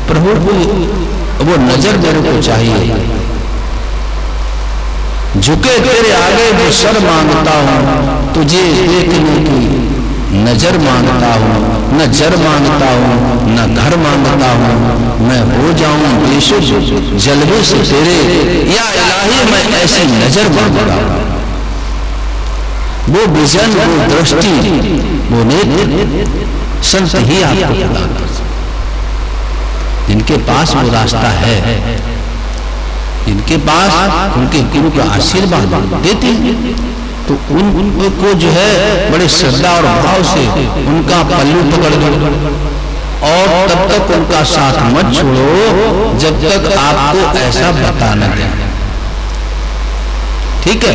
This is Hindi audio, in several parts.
प्रभु वो नजर मेरे को चाहिए, झुके तेरे आगे जो सर मांगता हूँ, तुझे देखने की नजर मांगता हूँ, न जर मांगता हूँ न घर मांगता हूँ, मैं हो जाऊं बेसुध जलवे से तेरे, या इलाही मैं ऐसी नजर मांगता हूँ। वो विजन, वो दृष्टि, वो नेत्र संत ही आपको प्रदान कर सकते। जिनके पास वो रास्ता है, जिनके पास उनके गुरु का आशीर्वाद देते हैं, तो उनको जो है बड़े श्रद्धा और भाव से उनका पल्लू पकड़ दो, और तब तक उनका साथ मत छोड़ो जब तक आपको ऐसा बता न दे। ठीक है,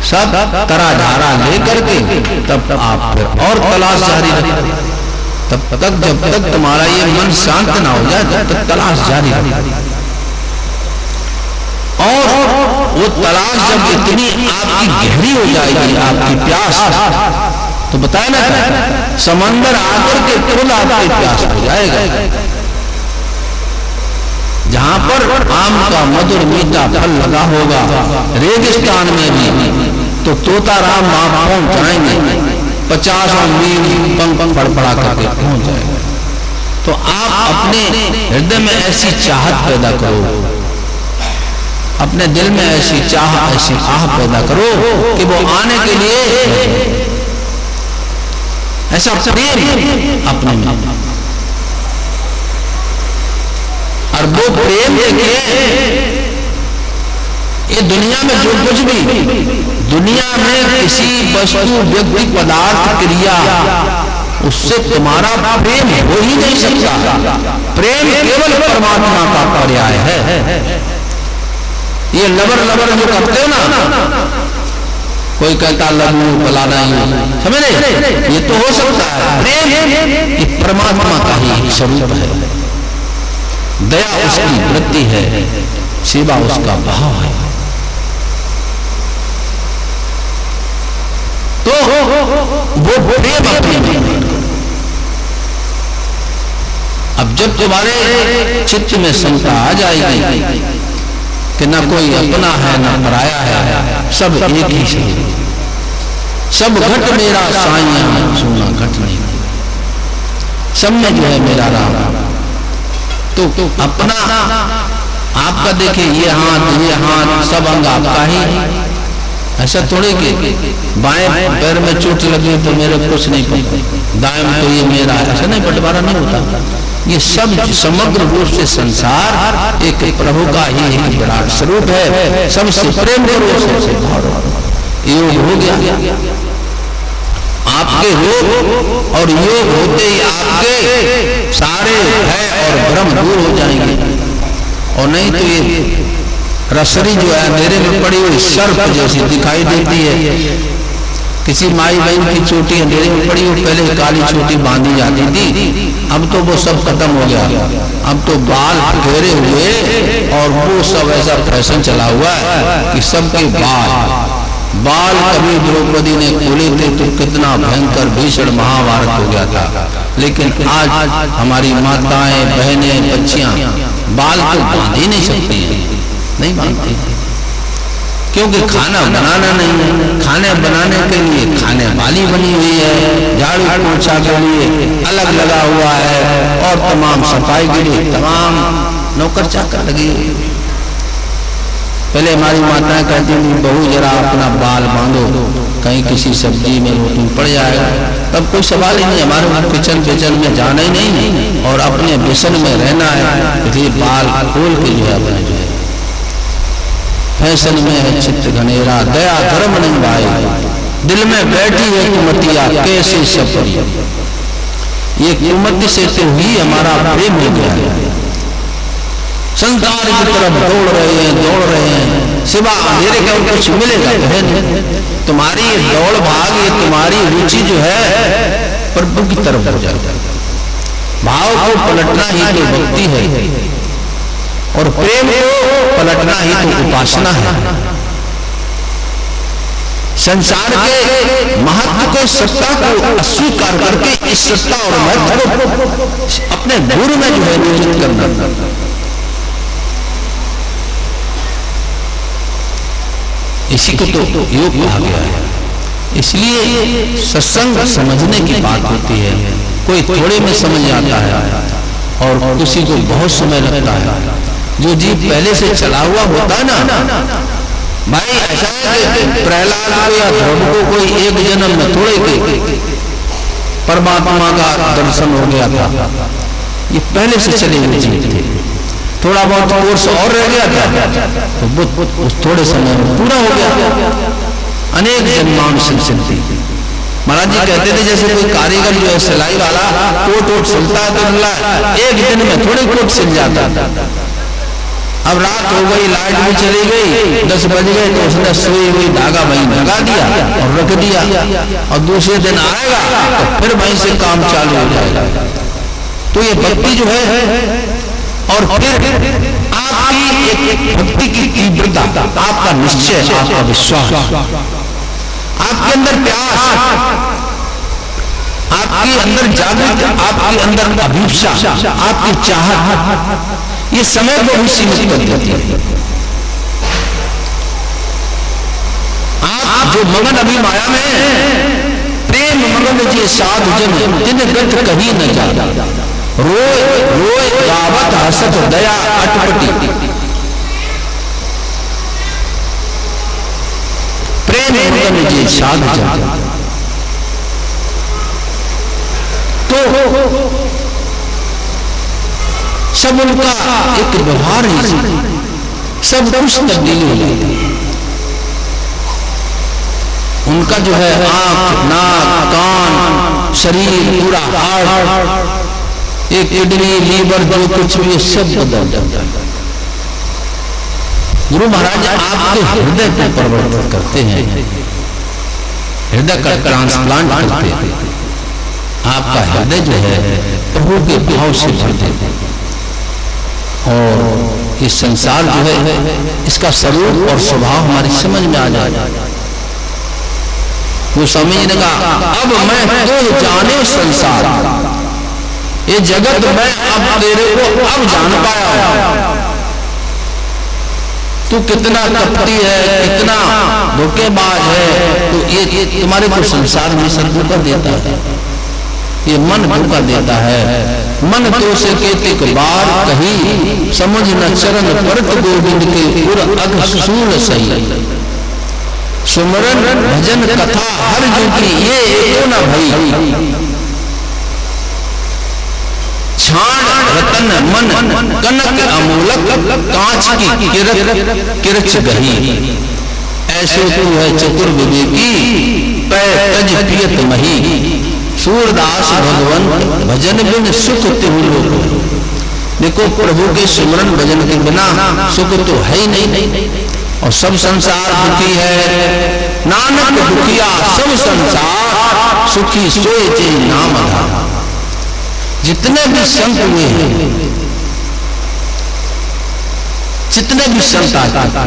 सब तरा धारा लेकर के तब आप फिर और तलाश जारी रखें, तब तक जब तक तुम्हारा ये मन शांत ना हो जाए तब तक तलाश जारी रखें। और वो तलाश जब इतनी आपकी गहरी हो जाएगी, आपकी प्यास, तो बताया ना समंदर आकर के खुद आपकी प्यास हो जाएगा। जहां पर आम का मधुर मीठा फल लगा होगा रेगिस्तान में भी, तो तोता राम वहां पहुंच जाएंगे, 50 मील पंख फड़फड़ा करके पहुंच जाएगा। तो आप अपने हृदय में ऐसी चाहत पैदा करो, अपने दिल में ऐसी चाह, ऐसी आह पैदा करो कि वो आने के लिए ऐसा प्रेम अपने में, और वो प्रेम देखिए ये दुनिया में जो कुछ भी, दुनिया में किसी वस्तु, व्यक्ति, पदार्थ, क्रिया, उससे तुम्हारा प्रेम हो ही नहीं सकता। प्रेम केवल परमात्मा का पर्याय है। ये लबर लबर जो करते हो ना, कोई कहता लबू फलाना, समझ रहे, ये तो हो सकता है। प्रेम ये परमात्मा का ही स्वरूप है, दया उसकी वृत्ति है, सेवा उसका भाव है। तो वो प्रेम अपनी, अब जब तुम्हारे चित्त में शंका आ जाएगी कि न कोई अपना है न पराया है, सब एक ही से, सब घट मेरा साईं सुना घट नहीं, सब में जो है मेरा राम। तो अपना आपका देखिए, ये हाथ सब अंग आपका ही। ऐसा थोड़े कि बाएं पैर में चोट लगी तो मेरे कुछ नहीं पता, दाएं में तो ये मेरा, ऐसा नहीं, बंटवारा नहीं होता। ये सब समग्र रूप से संसार एक प्रभु का ही एक विराट स्वरूप है। सबसे प्रेम करो, सबसे भाव, योग हो गया आपके योग, और योग होते ही आपके सारे भय और भ्रम दूर हो जाएंगे। और नहीं तो ये रसरी जो है अंधेरे में पड़ी हुई सर्प जैसी दिखाई देती है। किसी माई बहन की चोटी अंधेरे में पड़ी हुई, पहले काली चोटी बांधी जाती थी, अब तो वो सब खत्म हो गया। अब तो बाल घेरे हुए और वो सब ऐसा फैशन चला हुआ है कि सबके बाल कभी द्रौपदी ने खोले थे तो कितना भयंकर भीषण महाभारत हो गया था। लेकिन आज हमारी माताएं, बहनें, बच्चियां बाल तो बांध ही नहीं सकती हैं, नहीं बांधती, क्योंकि खाना बनाना नहीं है। खाने बनाने के लिए खाने वाली बनी हुई है, झाड़ू पोछा के लिए अलग लगा हुआ है, और तमाम सफाई के लिए तमाम नौकर चाकर लगी हुई है। पहले हमारी माताएं कहती थी, बहू जरा अपना बाल बांधो, कहीं किसी सब्जी में रोटी पड़ जाएगा। तब कोई सवाल ही नहीं, हमारे किचन पिचन में जाना ही नहीं और अपने बेसन में रहना है, इसलिए बाल खोल के जो है अपने जो है फैशन में है चित्त घनेरा, दया धर्म नहीं भाई, दिल में बैठी है कुमतिया कैसे सपरी। ये कुमति से तो ही हमारा प्रेम हो गया है। संसार की तरफ दौड़ रहे हैं, सिवा अंधेरे के और कुछ मिलेगा है नहीं। तुम्हारी ये दौड़ भाग, ये तुम्हारी रुचि जो है प्रभु की तरफ हो जाए। भाव को पलटना ही तो भक्ति है, और प्रेम को पलटना ही तो उपासना है। संसार के महत्व को, सत्ता को अस्वीकार करके की सत्ता और महत्व अपने गुरु में जो है नियोजित करना। इसी को तो योग कहा गया है। इसलिए सत्संग समझने की बात होती है। कोई थोड़े में समझ आता है और किसी को बहुत समय लगता है। जो जीव पहले से चला हुआ होता है ना भाई, ऐसा है कि प्रहलाद को या ध्रुव को कोई एक जन्म में थोड़े के परमात्मा का दर्शन हो गया था। ये पहले से चले हुए जीव थे। थोड़ा बहुत कोर्स और रह गया था तो बुद्ध उस थोड़े समय में पूरा हो गया। अनेक जन्मांश सिलती। महाराज जी कहते थे जैसे कोई कारीगर जो है सिलाई वाला कोट वोट सिलता है तो एक दिन में थोड़े कोट सिल जाता। अब रात हो गई, लाइट भी चली गई, 10 बज गए तो उसने सुई हुई धागा वहीं लगा दिया और रख दिया और दूसरे दिन आएगा तो फिर वहीं से काम चालू हो जाएगा। तो ये भक्ति जो है और फिर आपकी एक भक्ति की तीव्रता, आपका निश्चय, आपका विश्वास, आपके अंदर प्यास, आपके अंदर जागृति, आपके अंदर अभिप्सा, आपकी चाहत, ये समय को भी सीमित कर देती है। आप जो मगन अभी माया में प्रेम मगन जी साधु जन जिन गत कहीं न जा, रोए रोए गावत हसत दया अटपटी, प्रेम मगन जी साधु जन। तो सब उनका एक व्यवहार ही सब कुछ तब्दीली हो जाती है। उनका जो है आंख, नाक, कान, शरीर, पूरा हार्ट, एक किडनी, लीवर, जो कुछ भी सब बदल जाता है। गुरु महाराज आपके हृदय को परिवर्तित करते हैं, हृदय का ट्रांसप्लांट करते हैं। आपका हृदय जो है प्रभु के भाव से भर देते हैं और इस संसार जो है इसका स्वरूप और स्वभाव हमारी समझ में आ जाए। वो समझने का अब मैं तो जाने संसार, ये जगत मैं अब तेरे को अब जान पाया। तू कितना कपटी है, कितना धोखेबाज है, तो ये तुम्हारे को संसार में धोखा देता है। ये मन धोखा देता है। मन तो से केतिक बार कही, समझ न चरण परत गोविंद के पुर अग सूल सही। सुमरन भजन कथा हर युगी ये एको न भई, छाण रतन मन कनक अमूलक कांच की किरच गही। ऐसे तू है चतुर विवेकी पै तज पियत मही, सूरदास भगवंत भजन बिन सुख तिहु लोक। देखो प्रभु के सिमरन भजन के बिना सुख तो है ही नहीं और सब संसार दुखी है। नानक दुखिया सब संसार सुखी सोए जे नाम आधार। जितने भी संत हुए हैं, जितने भी संत आते,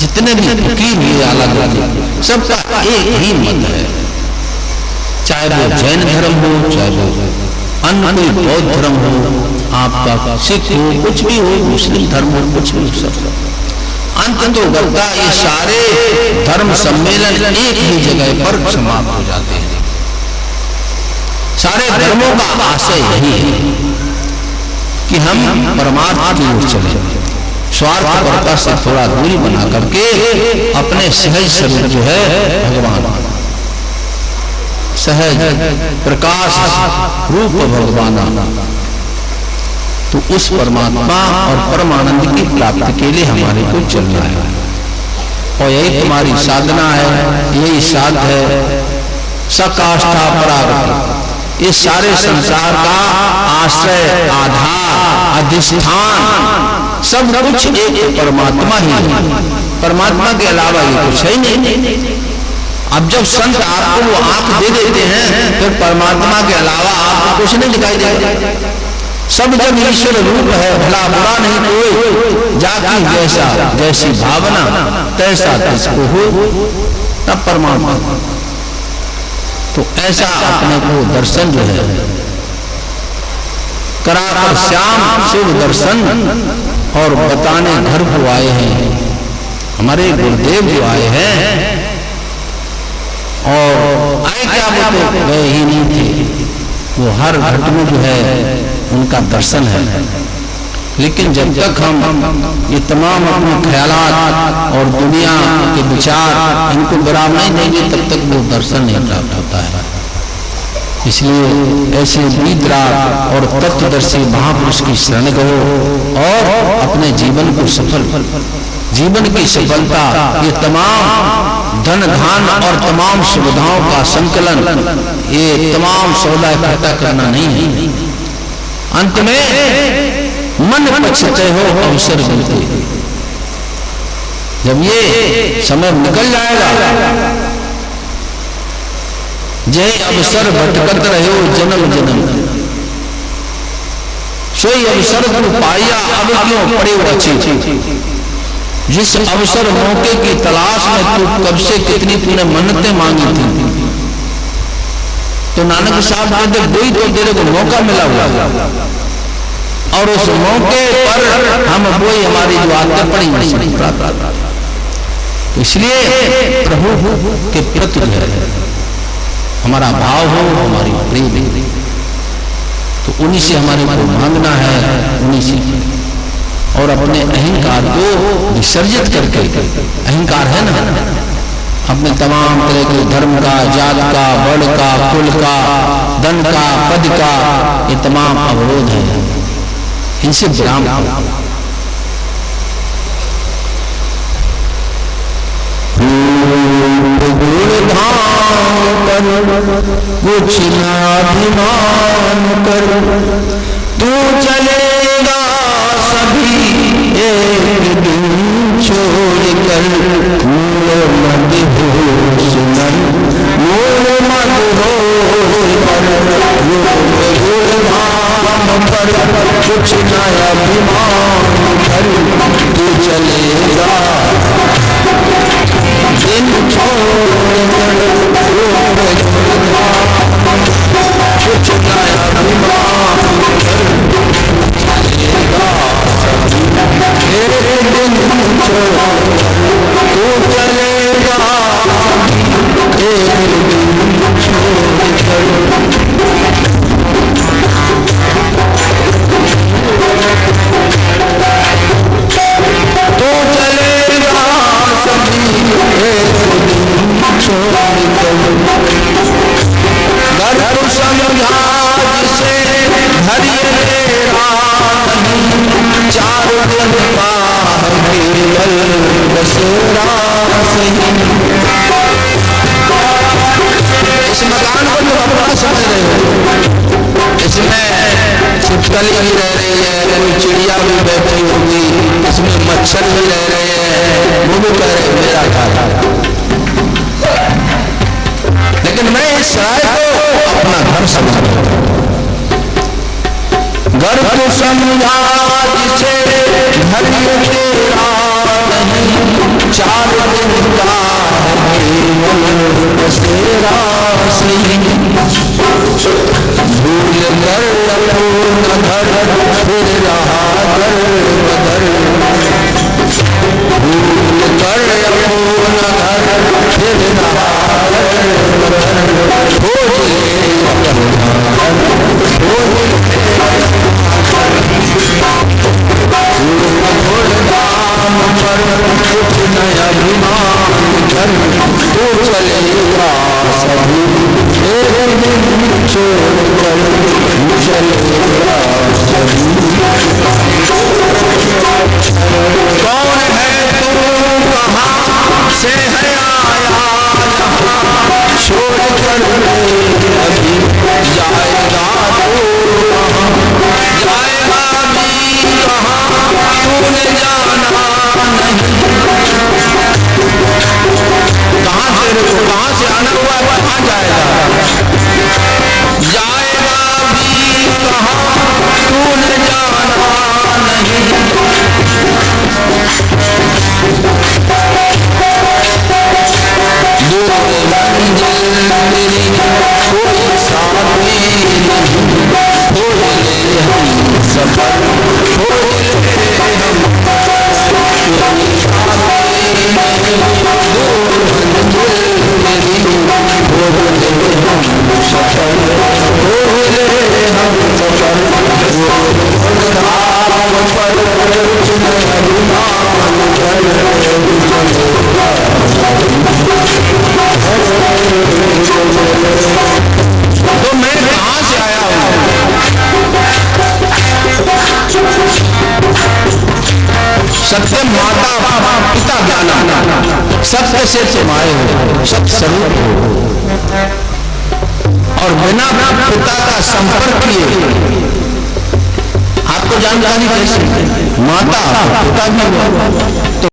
जितने भी फकीर हुए अलग अलग, सबका एक ही मत है। चाहे वो जैन धर्म हो, चाहे वो अन्य कोई बौद्ध धर्म हो, आपका सिख हो, कुछ भी हो, मुस्लिम धर्म हो, कुछ भी हो, सब अंत तो करता ये सारे धर्म सम्मेलन एक ही जगह पर समाप्त हो जाते हैं। सारे धर्मों का आशय यही है कि हम परमात्मा की ओर चले, स्वार्थपरता से थोड़ा दूरी बना करके अपने सहज स्वरूप जो है भगवान, सहज प्रकाश रूप भगवान, तो उस परमात्मा और परमानंद की प्राप्ति के लिए हमारे को चलना है। और यही तुम्हारी साधना है, यही साध है। सकाष्ठा परागति, इस सारे संसार का आश्रय, आधार, अधिष्ठान सब कुछ एक परमात्मा ही है। परमात्मा के अलावा ये कुछ है ही नहीं। अब जब संत आपको वो आंख दे देते हैं, फिर परमात्मा के अलावा आपको कुछ नहीं दिखाई देगा। सब जब ईश्वर रूप है, भला बुरा नहीं कोई, जाति जैसा जैसी भावना तैसा तिसको हो, तब परमात्मा। तो ऐसा अपने को दर्शन जो है कराकर श्याम शिव दर्शन और बताने घर को आए हैं हमारे गुरुदेव जो आए हैं। और आए क्या, वो तो गए ही नहीं थे, वो हर घट में जो है उनका दर्शन है। लेकिन जब तक हम ये तमाम अपने ख्यालात और दुनिया के विचार इनको बराबर नहीं देंगे तब तक वो दर्शन नहीं प्राप्त होता है। इसलिए ऐसे वीतराग और तत्वदर्शी महापुरुष की शरण गो और अपने जीवन को सफल, जीवन की सफलता, ये तमाम धन धान और तमाम सुविधाओं का संकलन, ये तमाम सौदा इकट्ठा करना नहीं है। अंत में मन पछते हो अवसर मिलते, जब ये समय निकल जाएगा, जय अवसर भटकत रहे जन्म जन्म, सोई अवसर तू पाया अब क्यों पड़े बची। जिस अवसर मौके की तलाश में तू कब से कितनी तूने मन्नतें मांगी थी, तो नानक साहब कहते वही तो तेरे को मौका मिला हुआ, और उस मौके पर हम वही हमारी जो आदत पड़ी नहीं प्राप्त। इसलिए प्रभु के प्रति है हमारा भाव हो, हमारी प्रेम, तो उन्हीं से हमारे को मांगना है, उन्हीं से, और अपने अहंकार को विसर्जित करके, अहंकार है ना, अपने तमाम तरह के धर्म का, जात का, वर्ण का, कुल का, धन का, पद का, ये तमाम अवरोध है, इनसे विराम करो। कुछ नाभिमान कर तू चलेगा सभी एक दिन छोड़ कर, मूल मत होश मन, मूल मत होश पर कुछ नाभिमान कर तू चलेगा दिन छोड़ कर, कुछ नया विमान चलेगा एक दिन छोड़ तू चलेगा एक दिन छोड़ कर। तो चलेगा सभी एक दिन छोड़ कर, घर तू समझा जिसे घर ये तेरा नहीं, चार दिन का केवल बसेरा सही। इस मकान को जो अपना समझ रहे हो, इसमें छिपकली भी रह रही है, कोई चिड़िया भी बैठी होगी, इसमें मच्छर भी रह रहे हैं, वो भी कह रहे मेरा घर, लेकिन मैं इस सराय को अपना घर समझता हूं। घर को समझा जिसे घर ये तेरा नहीं, चार दिन का केवल बसेरा सही। भूल कर अपना घर फिर रहा घर बदर, भूल कर अपना घर फिर रहा नया विमान घर तो चलेगा सभी एक दिन छोड़ कर, चलेगा सभी। से तुम आए हो, सब स्वरूप हो, और बिना पिता का संपर्क किए आपको जानकारी कैसे? माता पिता भी हो, तो